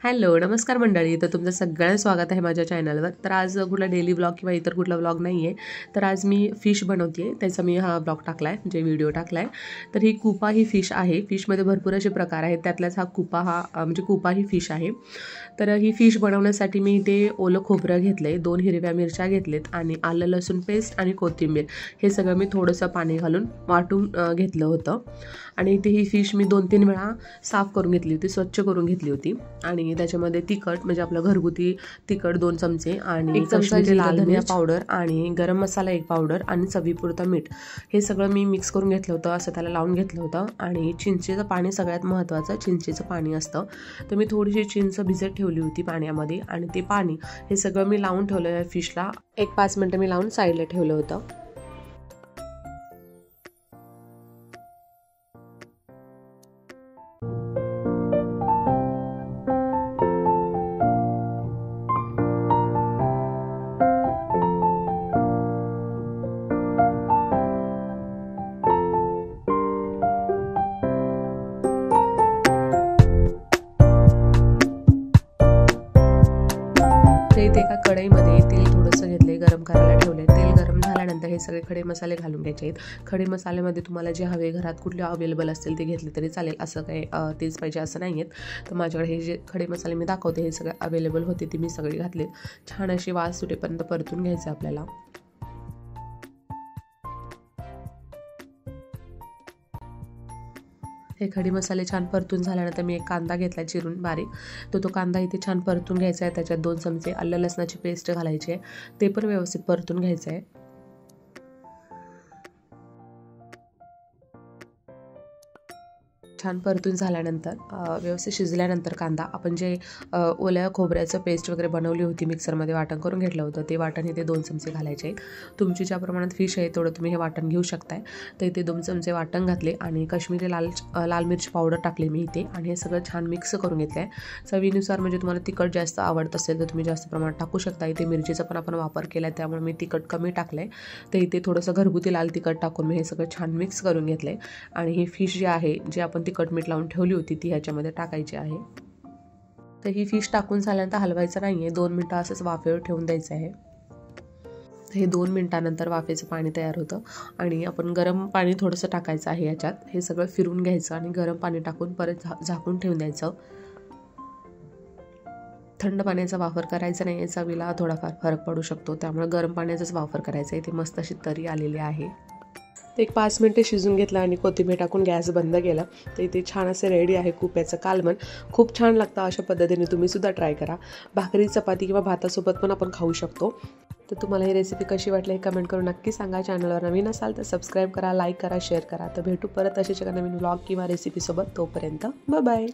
Hello, नमस्कार मंडळी. तर तुमचं सगळ्यांचं स्वागत आहे माझ्या चॅनलवर. तर आज कुठला डेली व्लॉग किंवा इतर कुठला व्लॉग नाही आहे. तर आज मी फिश बनवते आहे. त्याचा मी हा व्लॉग टाकला आहे, म्हणजे व्हिडिओ टाकला आहे. तर ही कुपा ही फिश आहे. फिशमध्ये भरपूर असे प्रकार आहेत. त्यातलाच हा कुपा म्हणजे कुपा ही फिश आहे. तर ही फिश बनवण्यासाठी मी इथे ओलं खोबरं घेतलं आहे, 2 हिरव्या मिरच्या घेतलेत आणि आलं लसूण पेस्ट आणि कोथिंबीर हे सगळं मी थोडंसं पाणी घालून वाटून घेतलं होतं. आणि इथे ही फिश मी 2-3 वेळा साफ करून घेतली होती, स्वच्छ करून घेतली होती. आणि त्याच्यामध्ये तिखट म्हणजे आपलं घरगुती तिखट 2 चमचे आणि 1 चमचा लाल धनिया पावडर आणि गरम मसाला 1 पावडर आणि चवीपुरतं मीठ हे सगळं मी मिक्स करून घेतलं होतं, असं त्याला लावून घेतलं होतं. आणि चिंचेचं पाणी सगळ्यात महत्त्वाचं चिंचेचं पाणी असतं. तर मी थोडीशी चिंच भिजत ठेवली होती पाण्यामध्ये आणि ते पाणी हे सगळं मी लावून ठेवलं आहे फिशला. 1-5 मिनटं मी लावून साईडला ठेवलं होतं. इथे एका कढईमध्ये तेल थोडंसं घेतले, गरम करायला ठेवले. तेल गरम झाल्यानंतर हे सगळे खडे मसाले घालून घ्यायचे आहेत. खडे मसाल्यामध्ये तुम्हाला जे हवे घरात कुठले अवेलेबल असतील ते घेतले तरी चालेल, असं काही तेच पाहिजे असं नाही आहेत. तर माझ्याकडे हे जे खडे मसाले मी दाखवते हे सगळे अवेलेबल होते, ते मी सगळे घातले. छान अशी वास सुटेपर्यंत परतून घ्यायचं आपल्याला. हे खडे मसाले छान परतून झाल्यानंतर मी एक कांदा घेतला चिरून बारीक. तो कांदा इथे छान परतून घ्यायचा आहे. त्याच्यात 2 चमचे आलं लसणाची पेस्ट घालायची आहे, ते पण व्यवस्थित परतून घ्यायचं आहे. छान परतून झाल्यानंतर व्यवस्थित शिजल्यानंतर कांदा आपण जे ओल्या खोबऱ्याचं पेस्ट वगैरे बनवली होती, मिक्सरमध्ये वाटण करून घेतलं होतं, ते वाटण इथे 2 चमचे घालायचे आहे. तुमची ज्या प्रमाणात फिश आहे तेवढं तुम्ही हे वाटण घेऊ शकताय. तर इथे 2 चमचे वाटण घातले आणि काश्मीरी लाल मिरची पावडर टाकली मी इथे आणि हे सगळं छान मिक्स करून घेतलं आहे. चवीनुसार म्हणजे तुम्हाला तिखट जास्त आवडत असेल तर तुम्ही जास्त प्रमाणात टाकू शकता. इथे मिरचीचा पण आपण वापर केला आहे, त्यामुळे मी तिखट कमी टाकलं आहे. तर इथे थोडंसं घरगुती लाल तिखट टाकून मी हे सगळं छान मिक्स करून घेतलं आहे. आणि ही फिश जी आहे जी आपण तिखट मीठ लावून ठेवली होती ती ह्याच्यामध्ये टाकायची आहे. तर ही फिश टाकून झाल्यानंतर हलवायचं नाही आहे, 2 मिनटं असंच वाफेवर ठेवून द्यायचं आहे. हे 2 मिनटानंतर वाफेचं पाणी तयार होतं आणि आपण गरम पाणी थोडंसं टाकायचं आहे याच्यात. हे सगळं फिरून घ्यायचं आणि गरम पाणी टाकून परत झाकून ठेवून द्यायचं. थंड पाण्याचा वापर करायचा नाही, चवीला थोडाफार फरक पडू शकतो, त्यामुळे गरम पाण्याचाच वापर करायचा आहे. इथे मस्त अशी तरी आलेली आहे. ते 1-5 मिनटे शिजून घेतलं आणि कोथिंबीर टाकून गॅस बंद केला. तर इथे छान असे रेडी आहे कुप्याचं कालवण. खूप छान लागतं. अशा पद्धतीने तुम्ही सुद्धा ट्राय करा. भाकरी चपाती किंवा भातासोबत पण आपण खाऊ शकतो. तर तुम्हाला ही रेसिपी कशी वाटली हे कमेंट करून नक्की सांगा. चॅनलवर नवीन असाल तर सबस्क्राईब करा, लाईक करा, शेअर करा. तर भेटू परत अशाच एका नवीन व्लॉग किंवा रेसिपीसोबत. तोपर्यंत बाय बाय.